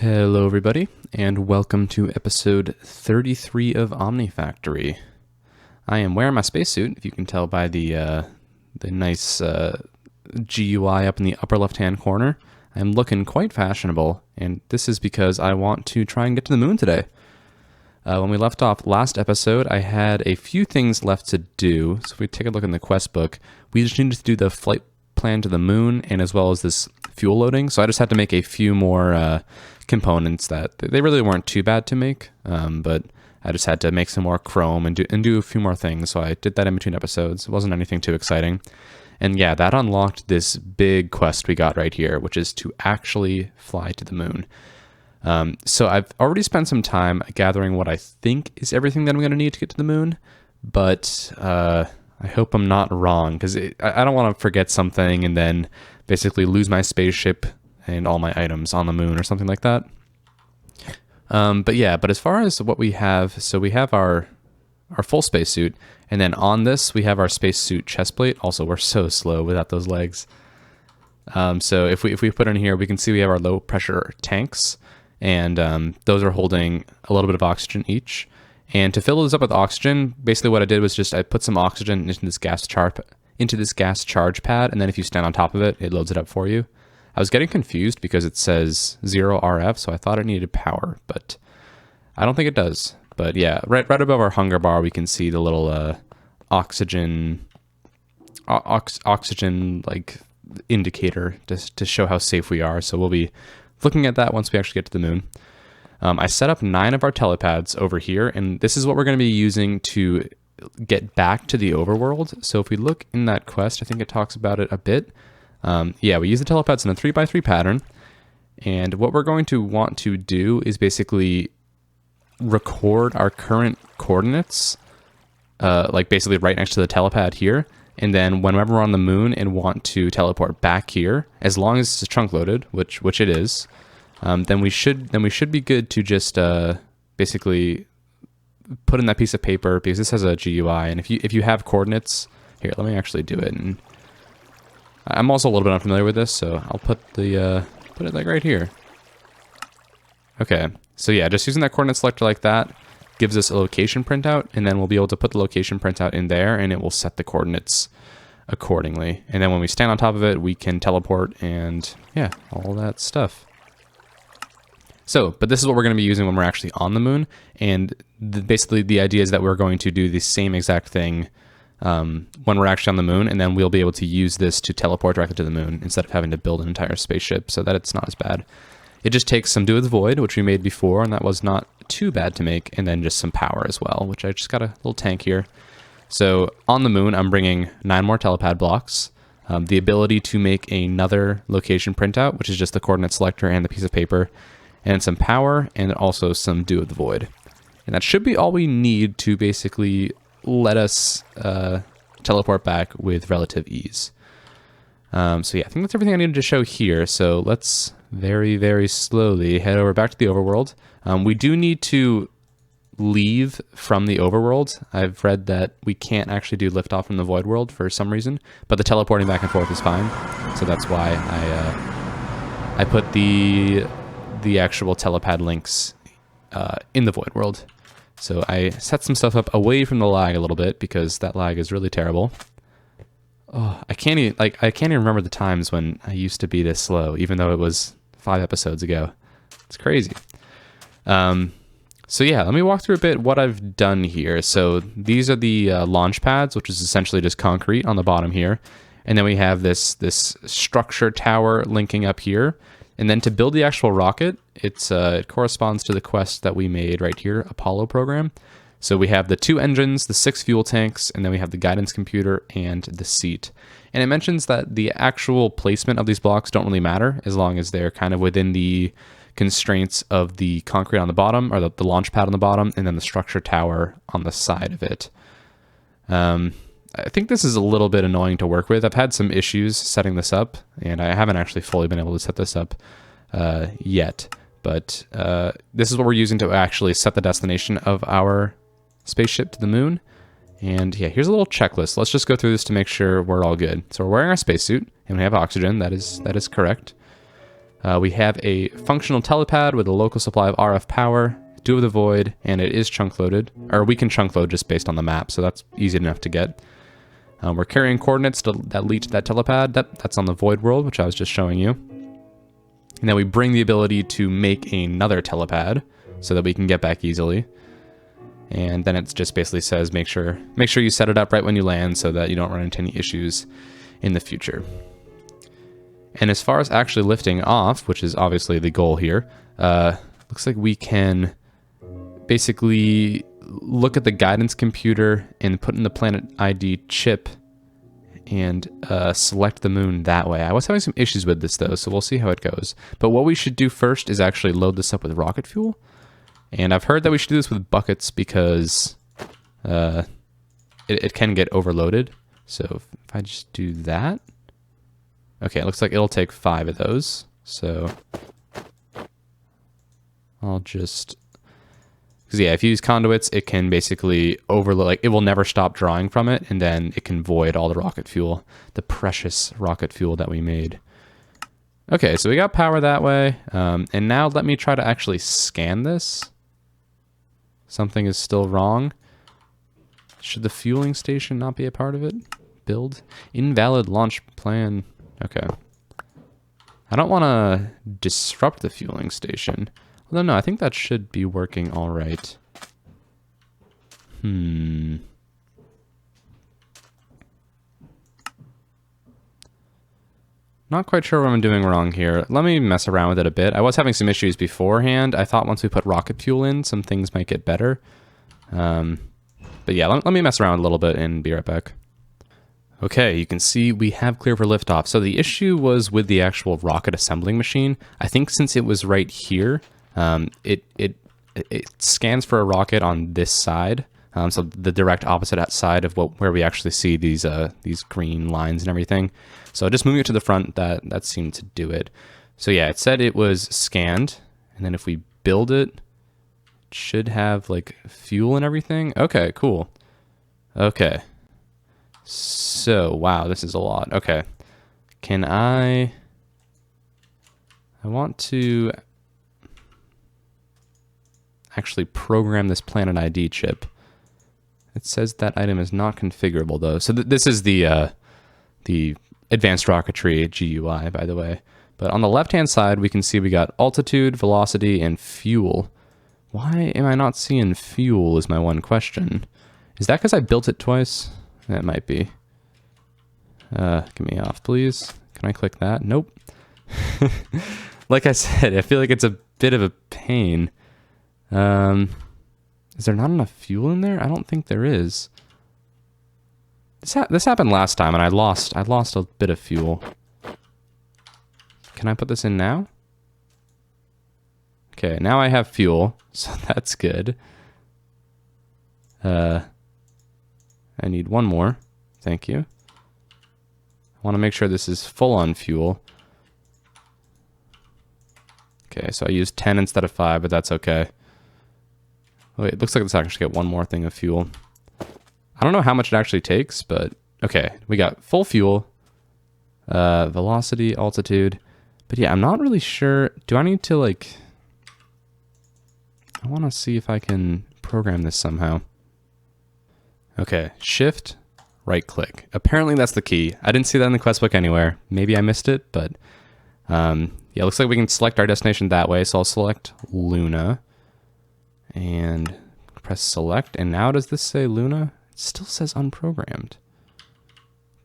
Hello everybody, and welcome to episode 33 of Omnifactory. I am wearing my spacesuit, if you can tell by the nice GUI up in the upper left-hand corner. I'm looking quite fashionable, and this is because I want to try and get to the moon today. When we left off last episode, I had a few things left to do, so if we take a look in the quest book, we just needed to do the flight plan to the moon, and as well as this fuel loading, so I just had to make a few more components that they really weren't too bad to make, but I just had to make some more chrome and do a few more things, so I did that in between episodes. It wasn't anything too exciting. And yeah, that unlocked this big quest we got right here, which is to actually fly to the moon. So I've already spent some time gathering what I think is everything that I'm going to need to get to the moon, but I hope I'm not wrong, because I don't want to forget something and then basically lose my spaceship and all my items on the moon or something like that. But as far as what we have, so we have our full spacesuit, and then on this we have our spacesuit chest plate. Also, we're so slow without those legs. So if we put in here, we can see we have our low pressure tanks, and those are holding a little bit of oxygen each. And to fill this up with oxygen, basically what I did was just I put some oxygen into this gas charge pad, and then if you stand on top of it, it loads it up for you. I was getting confused because it says 0 RF, so I thought it needed power, but I don't think it does. But yeah, right above our hunger bar, we can see the little oxygen like indicator to show how safe we are. So we'll be looking at that once we actually get to the moon. I set up 9 of our telepads over here, and this is what we're going to be using to get back to the overworld. So if we look in that quest, I think it talks about it a bit. Yeah, we use the telepads in a 3x3 pattern, and what we're going to want to do is basically record our current coordinates, like basically right next to the telepad here, and then whenever we're on the moon and want to teleport back here, as long as it's trunk loaded, which it is, then we should be good to just basically put in that piece of paper, because this has a GUI, and if you have coordinates here, let me actually do it. And I'm also a little bit unfamiliar with this, so I'll put it like right here. Okay, so yeah, just using that coordinate selector like that gives us a location printout, and then we'll be able to put the location printout in there, and it will set the coordinates accordingly. And then when we stand on top of it, we can teleport and yeah, all that stuff. So, but this is what we're going to be using when we're actually on the moon, and basically the idea is that we're going to do the same exact thing when we're actually on the moon, and then we'll be able to use this to teleport directly to the moon instead of having to build an entire spaceship, so that it's not as bad. It just takes some Do with Void, which we made before, and that was not too bad to make, and then just some power as well, which I just got a little tank here. So on the moon, I'm bringing 9 more telepad blocks, the ability to make another location printout, which is just the coordinate selector and the piece of paper, and some power, and also some Do with the Void. And that should be all we need to basically let us teleport back with relative ease. So yeah, I think that's everything I needed to show here. So let's very, very slowly head over back to the overworld. We do need to leave from the overworld. I've read that we can't actually do liftoff from the void world for some reason, but the teleporting back and forth is fine. So that's why I put the actual telepad links in the void world. So I set some stuff up away from the lag a little bit, because that lag is really terrible. Oh, I can't even remember the times when I used to be this slow, even though it was 5 episodes ago. It's crazy. So yeah, let me walk through a bit what I've done here. So these are the launch pads, which is essentially just concrete on the bottom here. And then we have this structure tower linking up here. And then to build the actual rocket, it corresponds to the quest that we made right here, Apollo program. So we have the 2 engines, the 6 fuel tanks, and then we have the guidance computer and the seat. And it mentions that the actual placement of these blocks don't really matter, as long as they're kind of within the constraints of the concrete on the bottom, or the launch pad on the bottom, and then the structure tower on the side of it. I think this is a little bit annoying to work with. I've had some issues setting this up, and I haven't actually fully been able to set this up yet. But this is what we're using to actually set the destination of our spaceship to the moon. And yeah, here's a little checklist. Let's just go through this to make sure we're all good. So we're wearing our spacesuit, and we have oxygen. That is correct. We have a functional telepad with a local supply of RF power, do of the void, and it is chunk loaded. Or we can chunk load just based on the map, so that's easy enough to get. We're carrying coordinates that lead to that telepad. That's on the void world, which I was just showing you. And then we bring the ability to make another telepad so that we can get back easily. And then it just basically says make sure you set it up right when you land so that you don't run into any issues in the future. And as far as actually lifting off, which is obviously the goal here, looks like we can basically look at the guidance computer and put in the planet ID chip and select the moon that way. I was having some issues with this though, so we'll see how it goes. But what we should do first is actually load this up with rocket fuel. And I've heard that we should do this with buckets because it can get overloaded. So if I just do that, okay, it looks like it'll take 5 of those. So I'll just, because yeah, if you use conduits, it can basically overload, like it will never stop drawing from it, and then it can void all the rocket fuel, the precious rocket fuel that we made. Okay, so we got power that way, and now let me try to actually scan this. Something is still wrong. Should the fueling station not be a part of it? Build. Invalid launch plan. Okay. I don't want to disrupt the fueling station. Although, no, I think that should be working all right. Not quite sure what I'm doing wrong here. Let me mess around with it a bit. I was having some issues beforehand. I thought once we put rocket fuel in, some things might get better. But yeah, let me mess around a little bit and be right back. Okay, you can see we have clear for liftoff. So the issue was with the actual rocket assembling machine. I think since it was right here, it scans for a rocket on this side. So the direct opposite side of where we actually see these green lines and everything. So just moving it to the front, that seemed to do it. So yeah, it said it was scanned, and then if we build it, it should have like fuel and everything. Okay, cool. Okay. So, wow, this is a lot. Okay. Can I want to actually program this planet ID chip. It says that item is not configurable though. So this is the advanced rocketry GUI, by the way. But on the left-hand side, we can see we got altitude, velocity, and fuel. Why am I not seeing fuel is my one question. Is that because I built it twice? That might be. Get me off, please. Can I click that? Nope. Like I said, I feel like it's a bit of a pain. Is there not enough fuel in there? I don't think there is. This happened last time, and I lost a bit of fuel. Can I put this in now? Okay, now I have fuel, so that's good. I need one more. Thank you. I want to make sure this is full on fuel. Okay, so I used 10 instead of 5, but that's okay. Wait, it looks like let's actually get one more thing of fuel. I don't know how much it actually takes, but okay. We got full fuel, velocity, altitude. But yeah, I'm not really sure. Do I need to like... I want to see if I can program this somehow. Okay, shift, right click. Apparently that's the key. I didn't see that in the quest book anywhere. Maybe I missed it, but yeah, it looks like we can select our destination that way. So I'll select Luna and press select. And now does this say Luna? It still says unprogrammed.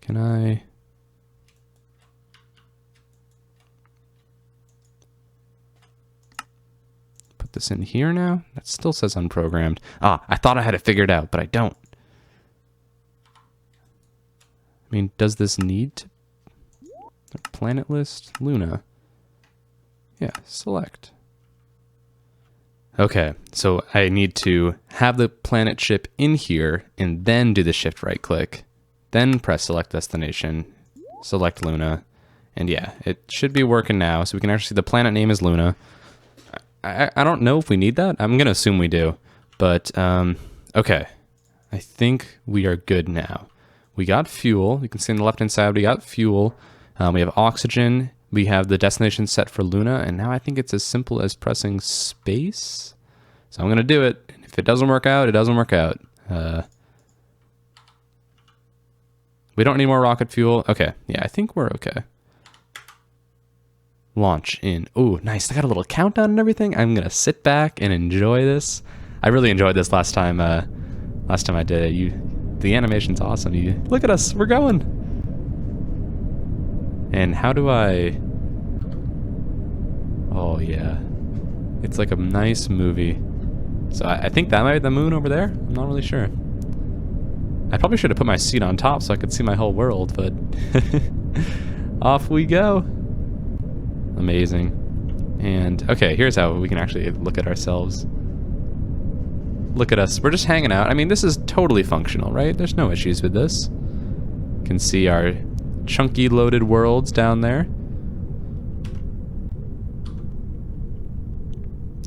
Can I... put this in here now? That still says unprogrammed. Ah, I thought I had it figured out, but I don't. I mean, does this need to... planet list, Luna. Yeah, select. Okay, so I need to have the planet ship in here and then do the shift right click. Then press select destination, select Luna. And yeah, it should be working now. So we can actually see the planet name is Luna. I don't know if we need that. I'm going to assume we do. But, okay. I think we are good now. We got fuel. You can see on the left-hand side, we got fuel. We have oxygen. we have the destination set for Luna, and now I think it's as simple as pressing space. So I'm going to do it. If it doesn't work out, it doesn't work out. We don't need more rocket fuel. Okay, yeah, I think we're okay. Launch in. Oh, nice. I got a little countdown and everything. I'm going to sit back and enjoy this. I really enjoyed this last time I did it. The animation's awesome. Look at us. We're going. And how do I... Oh, yeah. It's like a nice movie. So I think that might be the moon over there. I'm not really sure. I probably should have put my seat on top so I could see my whole world, but off we go. Amazing. And okay, here's how we can actually look at ourselves. Look at us. We're just hanging out. I mean, this is totally functional, right? There's no issues with this. You can see our chunky loaded worlds down there.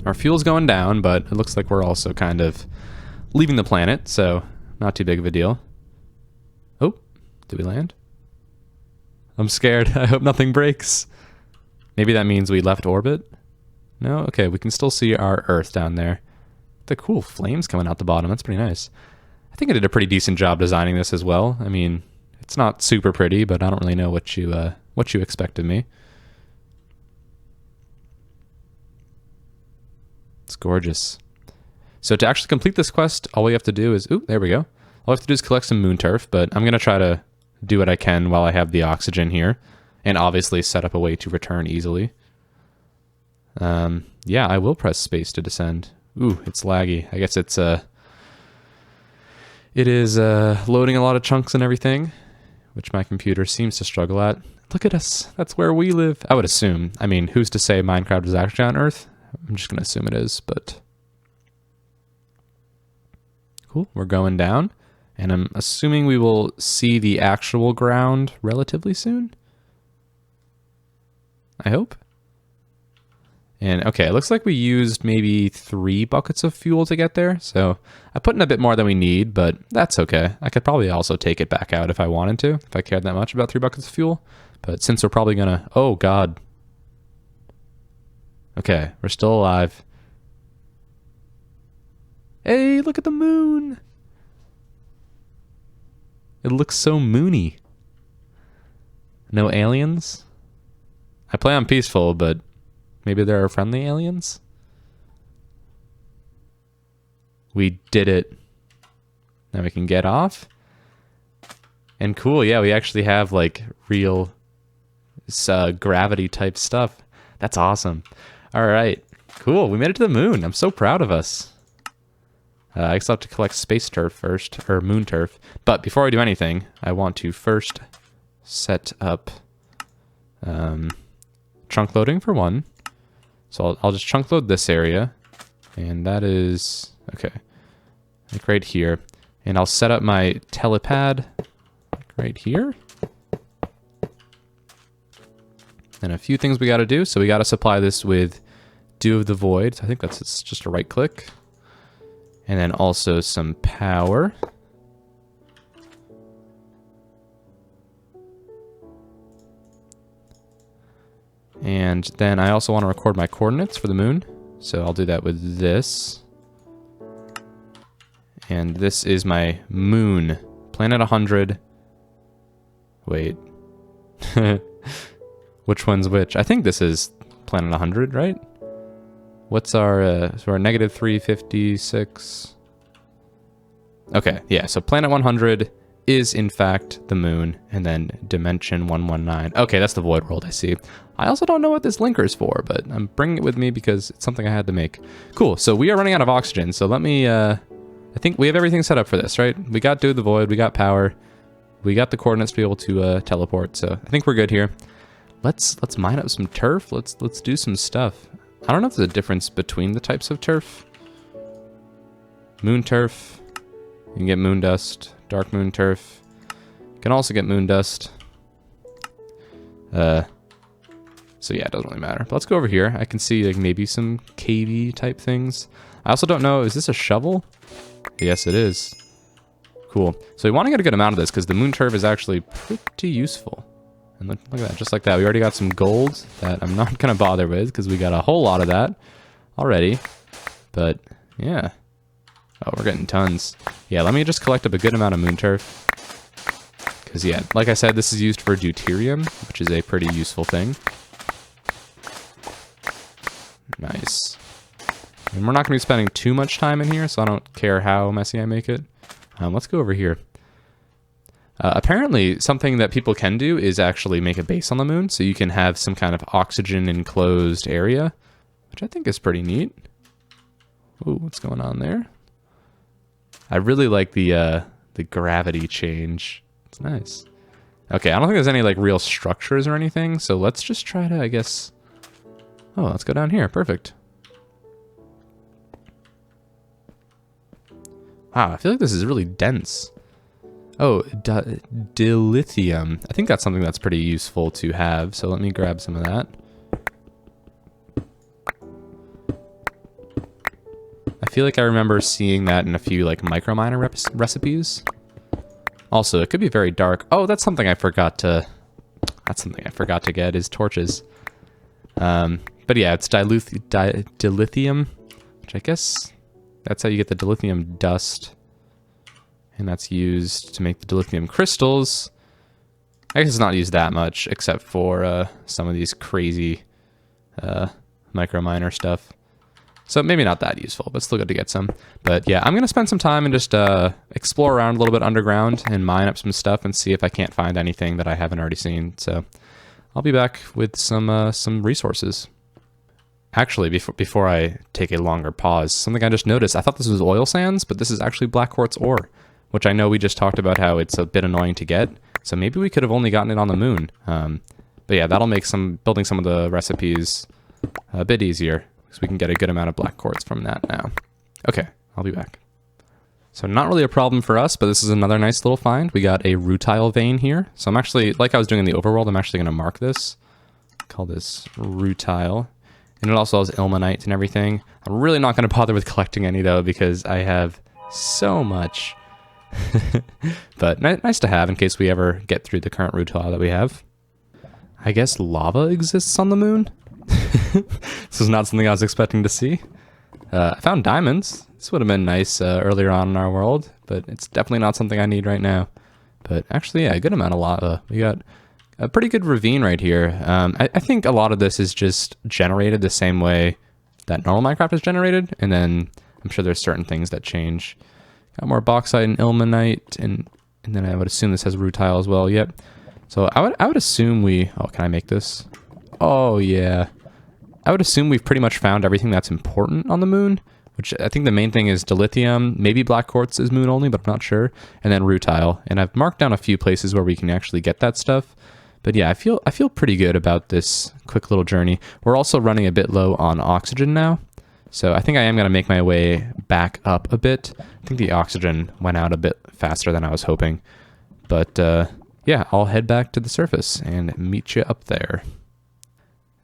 Our fuel's going down, but it looks like we're also kind of leaving the planet, so not too big of a deal. Oh, did we land? I'm scared. I hope nothing breaks. Maybe that means we left orbit? No? Okay, we can still see our Earth down there. The cool flames coming out the bottom. That's pretty nice. I think I did a pretty decent job designing this as well. I mean, it's not super pretty, but I don't really know what you expect of me. It's gorgeous. So to actually complete this quest, all we have to do is... Ooh, there we go. All we have to do is collect some moon turf, but I'm going to try to do what I can while I have the oxygen here, and obviously set up a way to return easily. Yeah, I will press space to descend. Ooh, it's laggy. I guess it is loading a lot of chunks and everything, which my computer seems to struggle at. Look at us. That's where we live. I would assume. I mean, who's to say Minecraft is actually on Earth? I'm just going to assume it is, but... Cool, we're going down, and I'm assuming we will see the actual ground relatively soon. I hope. And okay, it looks like we used maybe 3 buckets of fuel to get there, so I put in a bit more than we need, but that's okay. I could probably also take it back out if I wanted to, if I cared that much about 3 buckets of fuel, but since we're probably gonna... Oh, God. Okay, we're still alive. Hey, look at the moon! It looks so moony. No aliens? I play on peaceful, but maybe there are friendly aliens? We did it. Now we can get off. And cool, yeah, we actually have like real gravity type stuff. That's awesome. All right, cool, we made it to the moon. I'm so proud of us. I still have to collect space turf first, or moon turf. But before I do anything, I want to first set up chunk loading for one. So I'll just chunk load this area, and that is, okay, like right here. And I'll set up my telepad like right here. And a few things we got to do. So we got to supply this with Dew of the Void. So I think it's just a right click. And then also some power. And then I also want to record my coordinates for the moon. So I'll do that with this. And this is my moon. Planet 100. Wait. Which one's which? I think this is planet 100, right? What's our, so our negative 356. Okay, yeah, so planet 100 is in fact the moon, and then dimension 119. Okay, that's the void world, I see. I also don't know what this linker is for, but I'm bringing it with me because it's something I had to make. Cool, so we are running out of oxygen, so let me, I think we have everything set up for this, right? We got Dew of the Void, we got power, we got the coordinates to be able to teleport, so I think we're good here. Let's mine up some turf, let's do some stuff. I don't know if there's a difference between the types of turf. Moon turf, you can get moon dust, dark moon turf. You can also get moon dust. So yeah, it doesn't really matter. But let's go over here. I can see like maybe some cavey type things. I also don't know, is this a shovel? Yes, it is. Cool. So we want to get a good amount of this because the moon turf is actually pretty useful. And look at that, just like that. We already got some gold that I'm not going to bother with because we got a whole lot of that already. But yeah. Oh, we're getting tons. Yeah, let me just collect up a good amount of moon turf. Because yeah, like I said, this is used for deuterium, which is a pretty useful thing. Nice. And we're not going to be spending too much time in here, so I don't care how messy I make it. Let's go over here. Apparently, something that people can do is actually make a base on the moon, so you can have some kind of oxygen enclosed area, which I think is pretty neat. Ooh, what's going on there? I really like the gravity change. It's nice. Okay, I don't think there's any like real structures or anything, so let's just try to, I guess... Oh, let's go down here. Perfect. Wow, I feel like this is really dense. Oh, dilithium. I think that's something that's pretty useful to have, so let me grab some of that. I feel like I remember seeing that in a few like microminer recipes. Also, it could be very dark. Oh, that's something I forgot to... That's something I forgot to get, is torches. But yeah, it's dilithium, which I guess that's how you get the dilithium dust. And that's used to make the dilithium crystals. I guess it's not used that much, except for some of these crazy micro miner stuff. So maybe not that useful, but still good to get some. But yeah, I'm going to spend some time and just explore around a little bit underground and mine up some stuff and see if I can't find anything that I haven't already seen. So I'll be back with some resources. Actually, before I take a longer pause, something I just noticed. I thought this was oil sands, but this is actually black quartz ore, which I know we just talked about how it's a bit annoying to get. So maybe we could have only gotten it on the moon. But yeah, that'll make building some of the recipes a bit easier, because we can get a good amount of black quartz from that now. Okay, I'll be back. So not really a problem for us, but this is another nice little find. We got a rutile vein here. So I'm actually, like I was doing in the overworld, I'm actually going to mark this. Call this rutile. And it also has ilmenite and everything. I'm really not going to bother with collecting any, though, because I have so much. But nice to have in case we ever get through the current rutile that we have. I guess lava exists on the moon? This is not something I was expecting to see. I found diamonds. This would have been nice earlier on in our world, but it's definitely not something I need right now. But actually, yeah, a good amount of lava. We got a pretty good ravine right here. I think a lot of this is just generated the same way that normal Minecraft is generated, and then I'm sure there's certain things that change. Got more bauxite and ilmenite, and then I would assume this has rutile as well. Yep. So I would assume we... Oh, can I make this? Oh, yeah. I would assume we've pretty much found everything that's important on the moon, which I think the main thing is dilithium. Maybe black quartz is moon only, but I'm not sure. And then rutile. And I've marked down a few places where we can actually get that stuff. But yeah, I feel pretty good about this quick little journey. We're also running a bit low on oxygen now. So I think I am going to make my way back up a bit. I think the oxygen went out a bit faster than I was hoping. But yeah, I'll head back to the surface and meet you up there.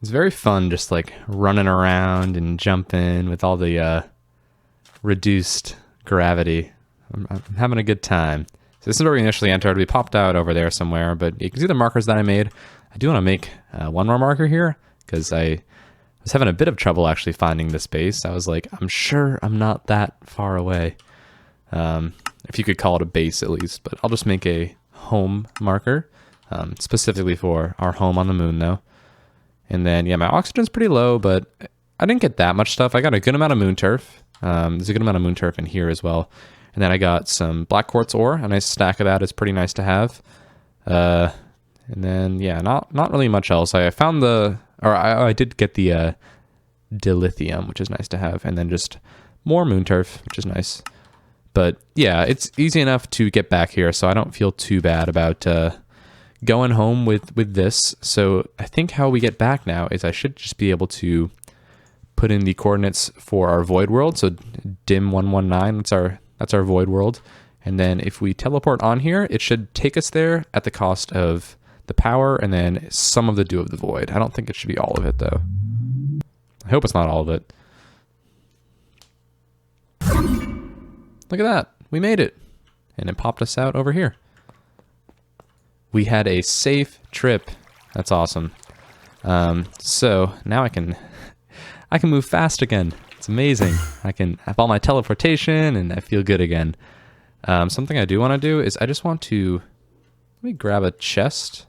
It's very fun just like running around and jumping with all the reduced gravity. I'm having a good time. So this is where we initially entered. We popped out over there somewhere, but you can see the markers that I made. I do want to make one more marker here because I was having a bit of trouble actually finding this base. I was like, I'm sure I'm not that far away. If you could call it a base at least, but I'll just make a home marker specifically for our home on the moon though. And then, yeah, my oxygen's pretty low, but I didn't get that much stuff. I got a good amount of moon turf. There's a good amount of moon turf in here as well. And then I got some black quartz ore. A nice stack of that is pretty nice to have. And then, yeah, not really much else. I found I did get the dilithium, which is nice to have. And then just more moon turf, which is nice. But yeah, it's easy enough to get back here, so I don't feel too bad about going home with this. So I think how we get back now is I should just be able to put in the coordinates for our void world. So dim 119, that's our void world. And then if we teleport on here, it should take us there at the cost of the power and then some of the dew of the void. I don't think it should be all of it though. I hope it's not all of it. Look at that, we made it. And it popped us out over here. We had a safe trip That's awesome. So now I can move fast again. It's amazing. I can have all my teleportation and I feel good again. Something I do want to do is I just want to, let me grab a chest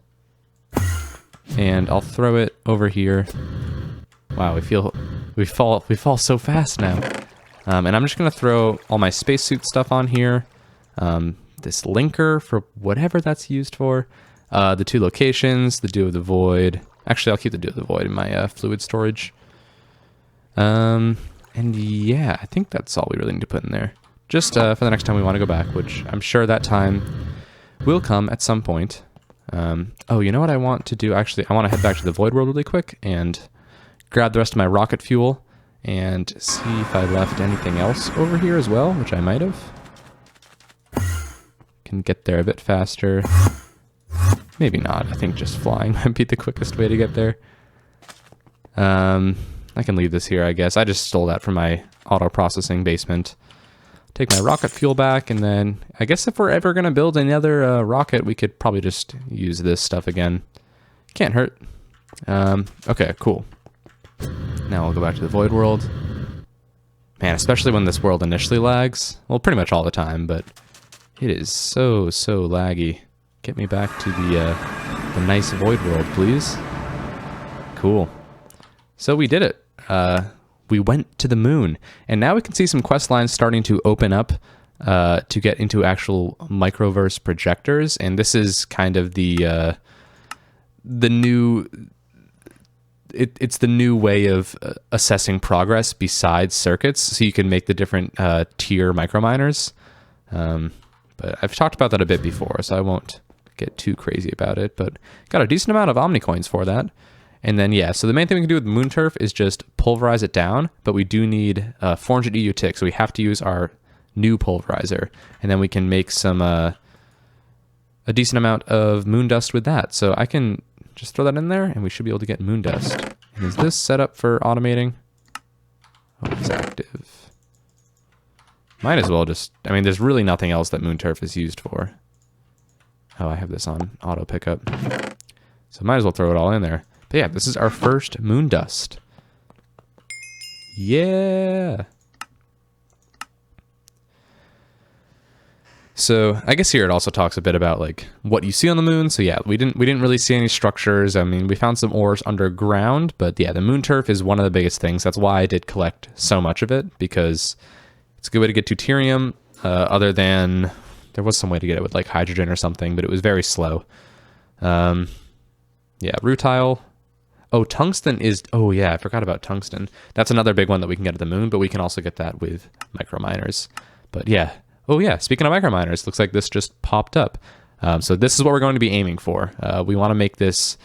and I'll throw it over here. Wow, we fall so fast now. And I'm just gonna throw all my spacesuit stuff on here. This linker for whatever that's used for. The 2 locations, the Dew of the Void. Actually, I'll keep the Dew of the Void in my fluid storage. And yeah, I think that's all we really need to put in there. Just for the next time we want to go back, which I'm sure that time will come at some point. Oh, you know what I want to do? Actually, I want to head back to the Void World really quick and grab the rest of my rocket fuel and see if I left anything else over here as well, which I might have. Can get there a bit faster. Maybe not. I think just flying might be the quickest way to get there. I can leave this here, I guess. I just stole that from my auto-processing basement. Take my rocket fuel back, and then I guess if we're ever going to build another rocket, we could probably just use this stuff again. Can't hurt. Okay, cool. Now we'll go back to the Void World. Man, especially when this world initially lags. Well, pretty much all the time, but it is so laggy. Get me back to the nice Void World, please. Cool. So we did it. We went to the moon, and now we can see some quest lines starting to open up to get into actual microverse projectors, and this is kind of the new. It's the new way of assessing progress besides circuits, so you can make the different tier microminers. But I've talked about that a bit before, so I won't get too crazy about it. But got a decent amount of Omni coins for that. And then, yeah, so the main thing we can do with moon turf is just pulverize it down, but we do need 400 EU tick, so we have to use our new pulverizer. And then we can make some a decent amount of moon dust with that. So I can just throw that in there, and we should be able to get moon dust. And is this set up for automating? Oh, it's active. Might as well just, I mean, there's really nothing else that moon turf is used for. Oh, I have this on auto pickup. So might as well throw it all in there. But yeah, this is our first moon dust. Yeah. So I guess here it also talks a bit about like what you see on the moon. So yeah, we didn't really see any structures. I mean, we found some ores underground, but yeah, the moon turf is one of the biggest things. That's why I did collect so much of it, because it's a good way to get deuterium, other than there was some way to get it with like hydrogen or something, but it was very slow. Yeah, rutile. Oh, tungsten is, oh yeah, I forgot about tungsten. That's another big one that we can get at the moon, but we can also get that with microminers. But yeah, oh yeah, speaking of microminers, looks like this just popped up. So this is what we're going to be aiming for. We want to make this,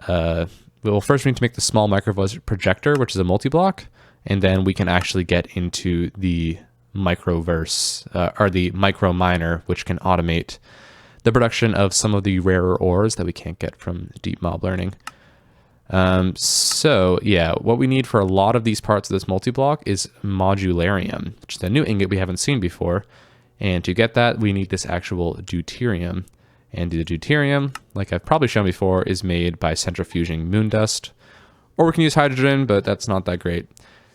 well, first we need to make the small microverse projector, which is a multi-block, and then we can actually get into the microverse, or the microminer, which can automate the production of some of the rarer ores that we can't get from deep mob learning. So yeah, what we need for a lot of these parts of this multi-block is modularium, which is a new ingot we haven't seen before. And to get that, we need this actual deuterium. And the deuterium, like I've probably shown before, is made by centrifuging moon dust. Or we can use hydrogen, but that's not that great.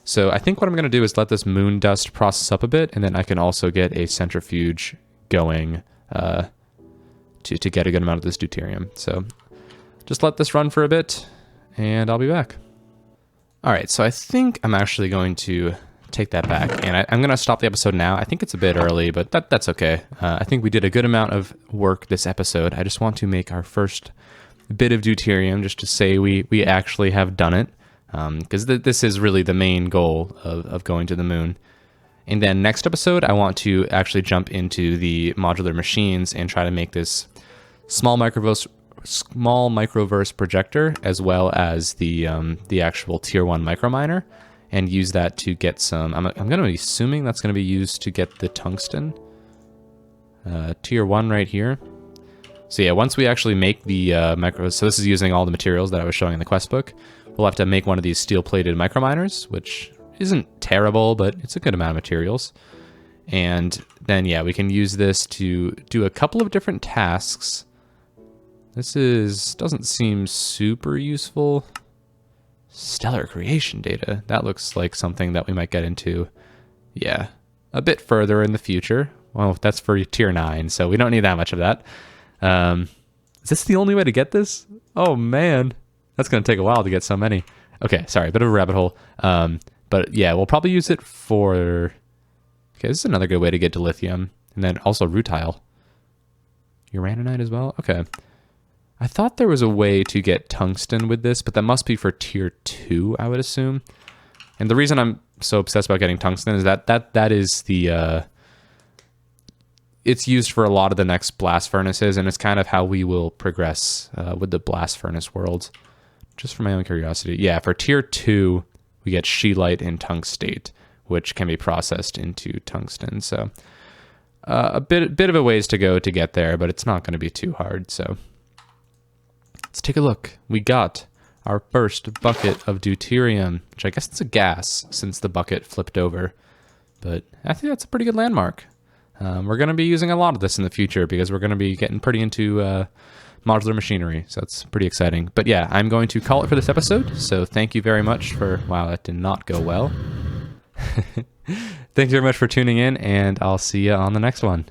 So I think what I'm going to do is let this moon dust process up a bit, and then I can also get a centrifuge going to get a good amount of this deuterium. So just let this run for a bit, and I'll be back. All right, so I think I'm actually going to take that back, and I'm going to stop the episode now. I think it's a bit early, but that's okay. I think we did a good amount of work this episode. I just want to make our first bit of deuterium just to say we actually have done it, because this is really the main goal of going to the moon. And then next episode, I want to actually jump into the modular machines and try to make this small microverse projector, as well as the actual tier 1 microminer, and use that to get some, I'm going to be assuming that's going to be used to get the tungsten. Tier 1 right here. So yeah, once we actually make the so this is using all the materials that I was showing in the quest book, we'll have to make one of these steel-plated microminers, which isn't terrible, but it's a good amount of materials. And then yeah, we can use this to do a couple of different tasks. doesn't seem super useful. Stellar creation data. That looks like something that we might get into, yeah, a bit further in the future. Well, that's for tier 9, so we don't need that much of that. Is this the only way to get this? Oh man, that's going to take a while to get so many. Okay, sorry, a bit of a rabbit hole. But yeah, we'll probably use it for... Okay, this is another good way to get dilithium. And then also rutile. Uraninite as well? Okay. I thought there was a way to get tungsten with this, but that must be for tier 2, I would assume. And the reason I'm so obsessed about getting tungsten is that is the... it's used for a lot of the next blast furnaces, and it's kind of how we will progress with the blast furnace world. Just for my own curiosity. Yeah, for tier 2, we get scheelite and tungstate, which can be processed into tungsten. So a bit of a ways to go to get there, but it's not going to be too hard. So let's take a look. We got our first bucket of deuterium, which I guess it's a gas since the bucket flipped over. But I think that's a pretty good landmark. We're going to be using a lot of this in the future because we're going to be getting pretty into modular machinery. So that's pretty exciting. But yeah, I'm going to call it for this episode. So thank you very much for... Wow, that did not go well. Thank you very much for tuning in, and I'll see you on the next one.